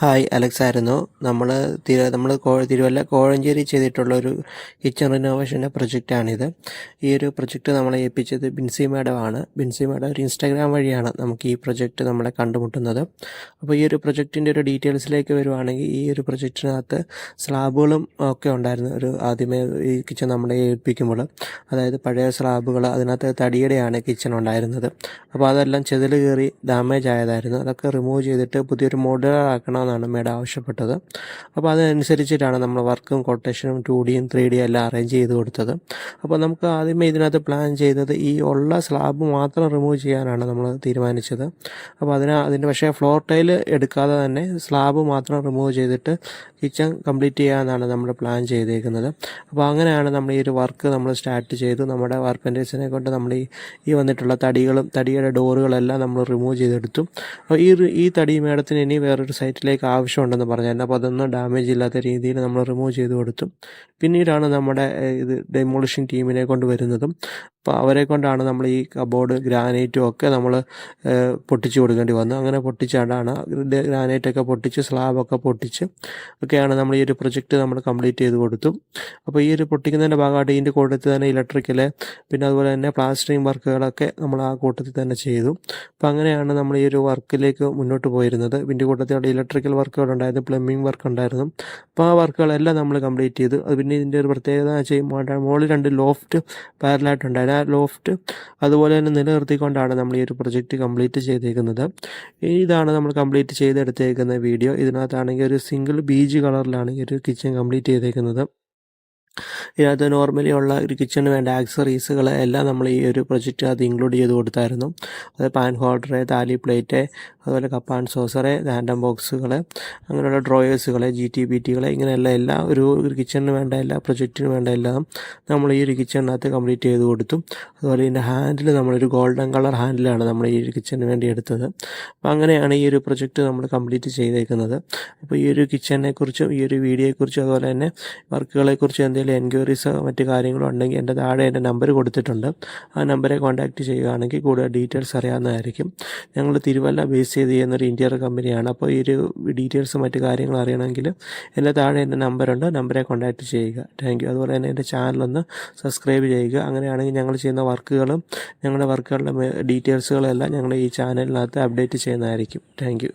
Hi Alex ആയിരുന്നു. നമ്മൾ തിരുവല്ല കോഴഞ്ചേരി ചെയ്തിട്ടുള്ള ഒരു കിച്ചൺ റിനോവേഷൻ്റെ പ്രൊജക്റ്റാണിത്. ഈ ഒരു പ്രൊജക്റ്റ് നമ്മളെ ഏൽപ്പിച്ചത് ബിൻസി മാഡമാണ്. ബിൻസി മാഡം ഒരു ഇൻസ്റ്റാഗ്രാം വഴിയാണ് നമുക്ക് ഈ പ്രൊജക്റ്റ് നമ്മളെ കണ്ടുമുട്ടുന്നത്. അപ്പോൾ ഈ ഒരു പ്രൊജക്റ്റിൻ്റെ ഒരു ഡീറ്റെയിൽസിലേക്ക് വരുവാണെങ്കിൽ, ഈ ഒരു പ്രൊജക്റ്റിനകത്ത് സ്ലാബുകളും ഒക്കെ ഉണ്ടായിരുന്നു. ആദ്യമേ ഈ കിച്ചൺ നമ്മളെ ഏൽപ്പിക്കുമ്പോൾ, അതായത് പഴയ സ്ലാബുകൾ, അതിനകത്ത് തടിയുടെയാണ് കിച്ചൺ ഉണ്ടായിരുന്നത്. അപ്പോൾ അതെല്ലാം ചെതിൽ കയറി ഡാമേജ് ആയതായിരുന്നു. അതൊക്കെ റിമൂവ് ചെയ്തിട്ട് പുതിയൊരു മോഡുലർ ആക്കണമെന്നാണ് മേഡം ആവശ്യപ്പെട്ടത്. അപ്പോൾ അതനുസരിച്ചിട്ടാണ് നമ്മൾ വർക്കും കൊട്ടേഷനും 2Dയും 3Dയും എല്ലാം അറേഞ്ച് ചെയ്ത് കൊടുത്തത്. അപ്പോൾ നമുക്ക് ആദ്യമേ ഇതിനകത്ത് പ്ലാൻ ചെയ്തത് ഈ ഉള്ള സ്ലാബ് മാത്രം റിമൂവ് ചെയ്യാനാണ് നമ്മൾ തീരുമാനിച്ചത്. അപ്പോൾ അതിൻ്റെ പക്ഷേ ഫ്ലോർ ടൈൽ എടുക്കാതെ തന്നെ സ്ലാബ് മാത്രം റിമൂവ് ചെയ്തിട്ട് കിച്ചൺ കംപ്ലീറ്റ് ചെയ്യാമെന്നാണ് നമ്മൾ പ്ലാൻ ചെയ്തേക്കുന്നത്. അപ്പോൾ അങ്ങനെയാണ് നമ്മൾ ഈ ഒരു വർക്ക് നമ്മൾ സ്റ്റാർട്ട് ചെയ്തു. നമ്മുടെ കാർപ്പൻറ്റേഴ്സിനെ കൊണ്ട് നമ്മൾ ഈ വന്നിട്ടുള്ള തടിയുടെ ഡോറുകളെല്ലാം നമ്മൾ റിമൂവ് ചെയ്തെടുത്തു. അപ്പോൾ ഈ തടി മേഡത്തിന് ഇനി വേറൊരു സൈറ്റിലേക്ക് ആവശ്യമുണ്ടെന്ന് പറഞ്ഞായിരുന്നു. അപ്പോൾ അതൊന്നും ഡാമേജ് ഇല്ലാത്ത രീതിയിൽ നമ്മൾ റിമൂവ് ചെയ്ത് കൊടുത്തു. പിന്നീടാണ് നമ്മുടെ ഡെമോളിഷൻ ടീമിനെ കൊണ്ട് വരുന്നതും. അപ്പോൾ അവരെ കൊണ്ടാണ് നമ്മൾ ഈ കബോർഡ് ഗ്രാനൈറ്റും ഒക്കെ നമ്മൾ പൊട്ടിച്ച് കൊടുക്കേണ്ടി വന്നു. അങ്ങനെ പൊട്ടിച്ചാണ്ടാണ് ഗ്രാനൈറ്റൊക്കെ പൊട്ടിച്ച് സ്ലാബൊക്കെ പൊട്ടിച്ച് ഒക്കെയാണ് നമ്മൾ ഈ ഒരു പ്രൊജക്റ്റ് നമ്മൾ കംപ്ലീറ്റ് ചെയ്ത് കൊടുത്തു. അപ്പോൾ ഈ ഒരു പൊട്ടിക്കുന്നതിൻ്റെ ഭാഗമായിട്ട് ഇതിൻ്റെ കൂട്ടത്തിൽ തന്നെ ഇലക്ട്രിക്കൽ, പിന്നെ അതുപോലെ തന്നെ പ്ലാസ്റ്ററിങ് വർക്കുകളൊക്കെ നമ്മൾ ആ കൂട്ടത്തിൽ തന്നെ ചെയ്തു. അപ്പോൾ അങ്ങനെയാണ് നമ്മൾ ഈ ഒരു വർക്കിലേക്ക് മുന്നോട്ട് പോയിരുന്നത്. ഇതിൻ്റെ കൂട്ടത്തിൽ ഇലക്ട്രിക്കൽ വർക്കുകൾ ഉണ്ടായിരുന്നു, പ്ലംബിംഗ് വർക്ക് ഉണ്ടായിരുന്നു. അപ്പോൾ ആ വർക്കുകളെല്ലാം നമ്മൾ കംപ്ലീറ്റ് ചെയ്തു. അത് പിന്നെ ഇതിൻ്റെ ഒരു പ്രത്യേകത ചെയ്യുമ്പോൾ മുകളിൽ 2 ലോഫ്റ്റ് പാരലായിട്ടുണ്ടായിരുന്നു. ആ ലോഫ്റ്റ് അതുപോലെ തന്നെ നിലനിർത്തിക്കൊണ്ടാണ് നമ്മൾ ഈ ഒരു പ്രൊജക്റ്റ് കംപ്ലീറ്റ് ചെയ്തേക്കുന്നത്. ഇതാണ് നമ്മൾ കംപ്ലീറ്റ് ചെയ്തെടുത്തേക്കുന്ന വീഡിയോ. ഇതിനകത്താണെങ്കിൽ ഒരു സിംഗിൾ ബീജ് കളറിലാണ് ഈ ഒരു കിച്ചൺ കംപ്ലീറ്റ് ചെയ്തേക്കുന്നത്. ഇതിനകത്ത് നോർമലി ഉള്ള ഒരു കിച്ചണിന് വേണ്ട ആക്സറീസുകൾ എല്ലാം നമ്മൾ ഈ ഒരു പ്രൊജക്റ്റിനകത്ത് ഇൻക്ലൂഡ് ചെയ്ത് കൊടുത്തായിരുന്നു. അത് പാൻ ഹോൾഡർ, താലി പ്ലേറ്റ്, അതുപോലെ കപ്പ് ആൻഡ് സോസർ, ഹാൻഡം ബോക്സുകൾ, അങ്ങനെയുള്ള ഡ്രോയേഴ്സുകൾ, GT-BT ഇങ്ങനെയുള്ള എല്ലാ ഒരു കിച്ചണിന് വേണ്ട എല്ലാ പ്രൊജക്റ്റിന് വേണ്ട എല്ലാം നമ്മൾ ഈ ഒരു കിച്ചണിനകത്ത് കംപ്ലീറ്റ് ചെയ്ത് കൊടുത്തു. അതുപോലെ ഇതിൻ്റെ ഹാൻഡിൽ നമ്മളൊരു ഗോൾഡൻ കളർ ഹാൻഡിലാണ് നമ്മൾ ഈ ഒരു കിച്ചണിന് വേണ്ടി എടുത്തത്. അപ്പോൾ അങ്ങനെയാണ് ഈ ഒരു പ്രൊജക്റ്റ് നമ്മൾ കംപ്ലീറ്റ് ചെയ്തേക്കുന്നത്. അപ്പോൾ ഈ ഒരു കിച്ചണിനെക്കുറിച്ചും ഈ ഒരു വീഡിയോയെക്കുറിച്ചും അതുപോലെ തന്നെ വർക്കുകളെക്കുറിച്ചും എന്തെങ്കിലും എൻക്വയറീസോ മറ്റു കാര്യങ്ങളോ ഉണ്ടെങ്കിൽ എൻ്റെ താഴെ എൻ്റെ നമ്പർ കൊടുത്തിട്ടുണ്ട്. ആ നമ്പറെ കോൺടാക്റ്റ് ചെയ്യുകയാണെങ്കിൽ കൂടുതൽ ഡീറ്റെയിൽസ് അറിയാവുന്നതായിരിക്കും. ഞങ്ങൾ തിരുവല്ല ബേസ് ചെയ്ത് ചെയ്യുന്നൊരു ഇൻറ്റീരിയർ കമ്പനിയാണ്. അപ്പോൾ ഈ ഒരു ഡീറ്റെയിൽസ് മറ്റു കാര്യങ്ങൾ അറിയണമെങ്കിൽ എൻ്റെ താഴെ എൻ്റെ നമ്പറുണ്ട്, നമ്പറെ കോൺടാക്റ്റ് ചെയ്യുക. Thank you. അതുപോലെ തന്നെ എൻ്റെ ചാനലൊന്ന് സബ്സ്ക്രൈബ് ചെയ്യുക. അങ്ങനെയാണെങ്കിൽ ഞങ്ങൾ ചെയ്യുന്ന വർക്കുകളും ഞങ്ങളുടെ വർക്കുകളുടെ ഡീറ്റെയിൽസുകളെല്ലാം ഞങ്ങൾ ഈ ചാനലിനകത്ത് അപ്ഡേറ്റ് ചെയ്യുന്നതായിരിക്കും. Thank you.